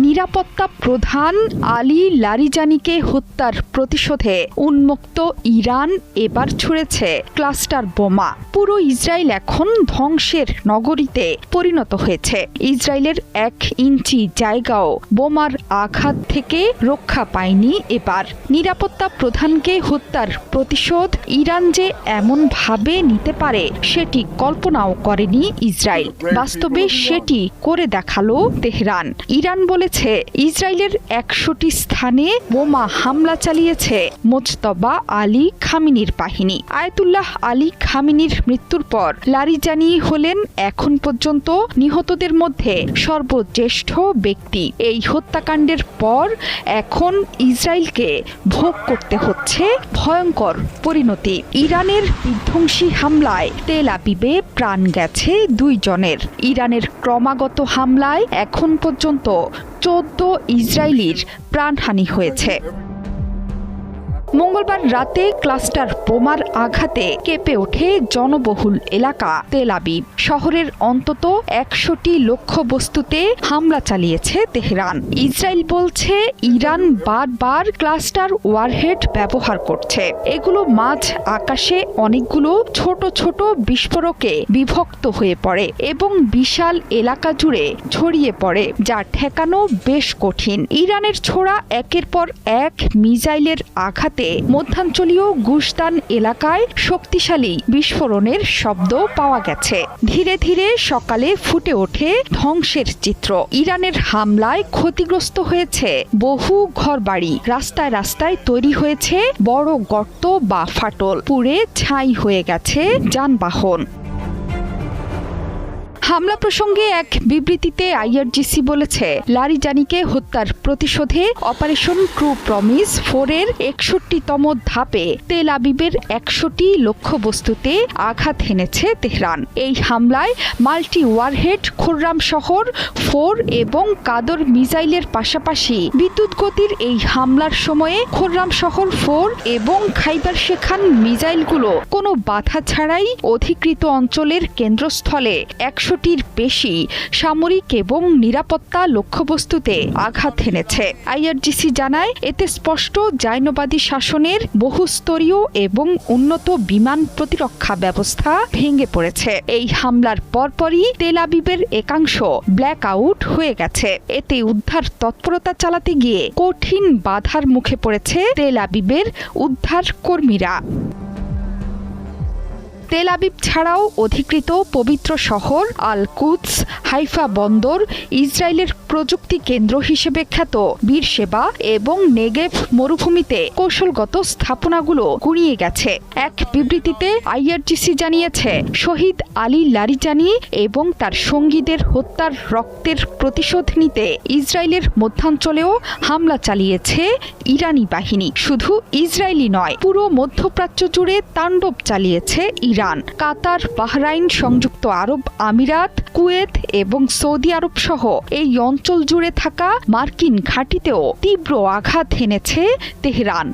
নিরাপত্তা প্রধান আলী লারিজানিকে হত্যার প্রতিশোধে উন্মুক্ত ইরান এবার ছুড়েছে ক্লাস্টার বোমা। পুরো ইসরায়েল এখন ধ্বংসের নগরীতে পরিণত হয়েছে। ইসরায়েলের 1 ইঞ্চি জায়গাও বোমার আঘাত থেকে রক্ষা পায়নি। এবার নিরাপত্তা প্রধানকে হত্যার প্রতিশোধ ইরান যে এমনভাবে নিতে পারে সেটি কল্পনাও করেনি ইসরায়েল। বাস্তবে সেটি করে দেখালো তেহরান। ইরান বলেছে ইসরায়েলের 100টি স্থানে বোমা হামলা চালিয়েছে মোজতবা আলী খামিনির বাহিনী। আয়াতুল্লাহ আলী খামিনির মৃত্যুর পর লারিজানি হলেন এখন পর্যন্ত নিহতদের মধ্যে সর্বজ্যেষ্ঠ ব্যক্তি। এই হত্যাকাণ্ডের পর এখন ইসরায়েলকে ভোগ করতে হচ্ছে ভয়ঙ্কর পরিণতি। ইরানের বিধ্বংসী হামলায় তেল আবিবে প্রাণ গেছে 2 জনের। ইরানের ক্রমাগত হামলায় এখন পর্যন্ত 14 ইসরায়েলির প্রাণহানি হয়েছে। মঙ্গলবার রাতে ক্লাস্টার বোমার আঘাতে কেঁপে ওঠে জনবহুল এলাকা তেল আবিব। শহরের অন্তত 100টি লক্ষ্যবস্তুতে হামলা চালিয়েছে তেহরান। ইসরায়েল বলছে ইরান বারবার ক্লাস্টার ওয়ারহেড ব্যবহার করছে। এগুলো মাঝ আকাশে অনেকগুলো ছোট ছোট বিস্ফোরকে বিভক্ত হয়ে পড়ে এবং বিশাল এলাকা জুড়ে ছড়িয়ে পড়ে, যা ঠেকানো বেশ কঠিন। ইরানের ছোড়া একের পর এক মিসাইলের আঘাতে মধ্যাঞ্চলীয় গুশতান এলাকায় শক্তিশালী বিস্ফোরণের শব্দ পাওয়া গেছে। ধীরে ধীরে সকালে ফুটে ওঠে ধ্বংসের চিত্র। ইরানের হামলায় ক্ষতিগ্রস্ত হয়েছে বহু ঘরবাড়ি। রাস্তায় রাস্তায় তৈরি হয়েছে বড় গর্ত বা ফাটল। পুড়ে ছাই হয়ে গেছে যানবাহন। হামলা প্রসঙ্গে এক বিবৃতিতে আইআরজিসি বলেছে লারিজানিকে হত্যার প্রতিশোধে অপারেশন ট্রু প্রমিস 4 এর 61তম ধাপে তেল আবিবের 100টি লক্ষ্যবস্তুতে আঘাত হেনেছে তেহরান। এই হামলায় মাল্টি ওয়ারহেড খুররাম শহর 4 এবং কাদর মিসাইলের পাশাপাশি বিদ্যুৎ গতির এই হামলার সময়ে খুররাম শহর 4 এবং খাইবার শেখান মিসাইলগুলো কোনো বাধা ছাড়াই অধিকৃত অঞ্চলের কেন্দ্রস্থলে 100টির বেশি সামরিক এবং নিরাপত্তা লক্ষ্যবস্তুতে আঘাত হেনেছে। আইআরজিসি জানায় এতে স্পষ্ট জায়নবাদী শাসনের বহুস্তরীয় এবং উন্নত বিমান প্রতিরক্ষা ব্যবস্থা ভেঙে পড়েছে। এই হামলার পরপরই তেল আবিবের একাংশ ব্ল্যাক আউট হয়ে গেছে। এতে উদ্ধার তৎপরতা চালাতে গিয়ে কঠিন বাধার মুখে পড়েছে তেল আবিবের উদ্ধার কর্মীরা। তেল আবিব ছাড়াও অধিকৃত পবিত্র শহর আল কুদস, হাইফা বন্দর, ইসরায়েলের প্রযুক্তি কেন্দ্র হিসেবে খ্যাত বীরশেবা এবং নেগেভ মরুভূমিতে কৌশলগত স্থাপনাগুলো গুঁড়িয়ে গেছে। এক বিবৃতিতে আইআরজিসি জানিয়েছে শহীদ আলী লারিজানি এবং তার সঙ্গীদের হত্যার রক্তের প্রতিশোধ নিতে ইসরায়েলের মধ্যাঞ্চলেও হামলা চালিয়েছে ইরানি বাহিনী। শুধু ইসরায়েলি নয়, পুরো মধ্যপ্রাচ্য জুড়ে তাণ্ডব চালিয়েছে ইরান। কাতার, বাহরাইন, সংযুক্ত আরব আমিরাত, কুয়েত এবং সৌদি আরব সহ এই অঞ্চল জুড়ে থাকা মার্কিন ঘাঁটিতেও তীব্র আঘাত হেনেছে তেহরান।